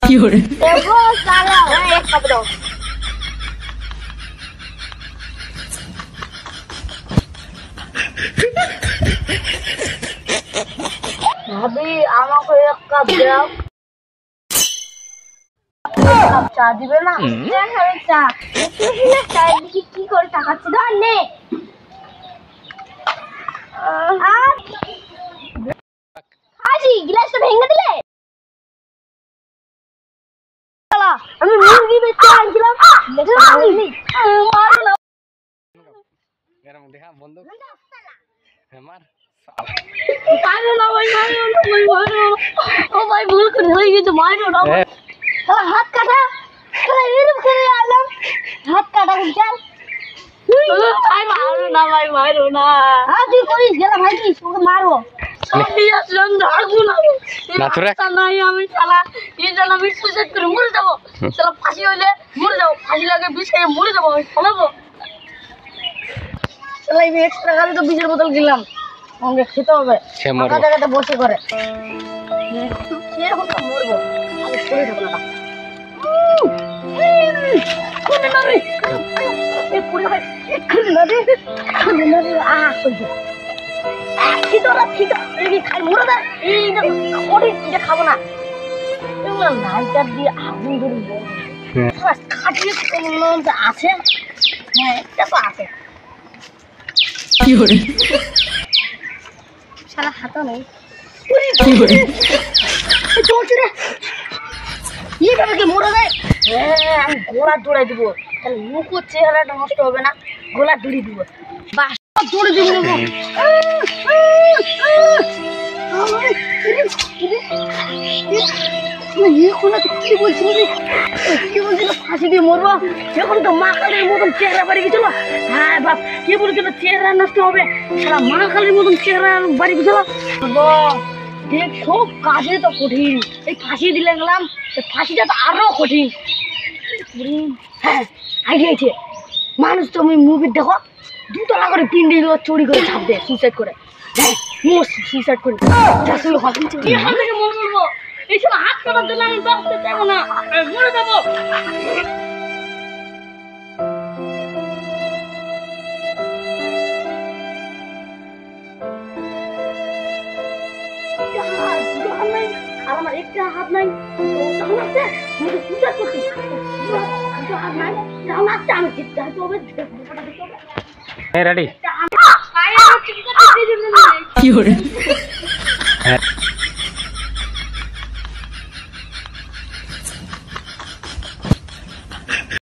देखो साला एक कपड़ों भाभी आमा को एक कप दो कप चा दिबे ना देख हमें चा इसलिए चाय की করে টাকাচ্ছি ধর নে হাজি গ্লাসটা ভেঙে দিলে আমি মুরগি বেচতে আনছিলাম মারো না मेरा मुंह देखा बंदूक है मार मारो ना भाई मारो ओ भाई भूल कर हो गई तो मारो ना साला हाथ काटा साला ये रूप करे आलम हाथ काटा चल भाई मारो ना हां तू कोई गेला भाई की তোকে মারবো সন্ধিয়া সন্ধাড়বো না না তোরা নাই আমি শালা এই জন্য আমি সুসাইড করে মরে যাব শালা ফাঁসি হইলে মরে যাব ফাঁসি লাগে বিষ খেয়ে মরে যাব শোনাবো শালা এই এক্সট্রা গাড়ি তো বিজের বোতল কিনলাম আমাকে খেতে হবে ফাঁকা জায়গাতে বসে করে খেয়ে এখন তো মরবো আমি শুয়ে থাকবো না কোনে না রে এই পুরো ভাই এক্ষুনি না রে কইছে ঠিক এই খাই মুড়া দা এই না ওরে এটা খাবো না এগুলো লাইটার দিয়ে আগুন ধরে বাস খাটিয়ে কোন আছে হ্যাঁ এটা তো আছে কি করে শালা হাতা নেই কি করে চলছে রে এইভাবে কি মুড়া দেয় হ্যাঁ আমি গোলা দৌড়াই দিব তাহলে মুখো চেহারাটা নষ্ট হবে না গোলা দৌড়ি দিব বাস দৌড়ে দিব ফাঁসি দিয়ে মরবো এখন তো মা কালীর মতন চেহারা বাড়ি গেছিল হ্যাঁ বাপ কে বলেছিল চেহারা নষ্ট হবে সারা মা কালীর মতন চেহারা বাড়ি গেছিল দেখ সব কাজে তো কঠিন এই ফাঁসি দিলে গেলাম ফাঁসিটা তো আরো কঠিন হ্যাঁ আইডিয়া আছে মানুষ তুমি মুভি দেখো দুতলা করে পিন্ডি চুরি করে ছাপ দেয় সুইসাইড করে সুইসাইড করে এখান থেকে মনে করবো এই সময় হাত কাটার জন্য আমি বাঁচতে চাইবো না মরে যাবো আর আমার একটা হাত নাই তখন আছে সুইসাইড করতে হাত নাই তখন আসতে আমি চিন্তা হবে रेडी কি করে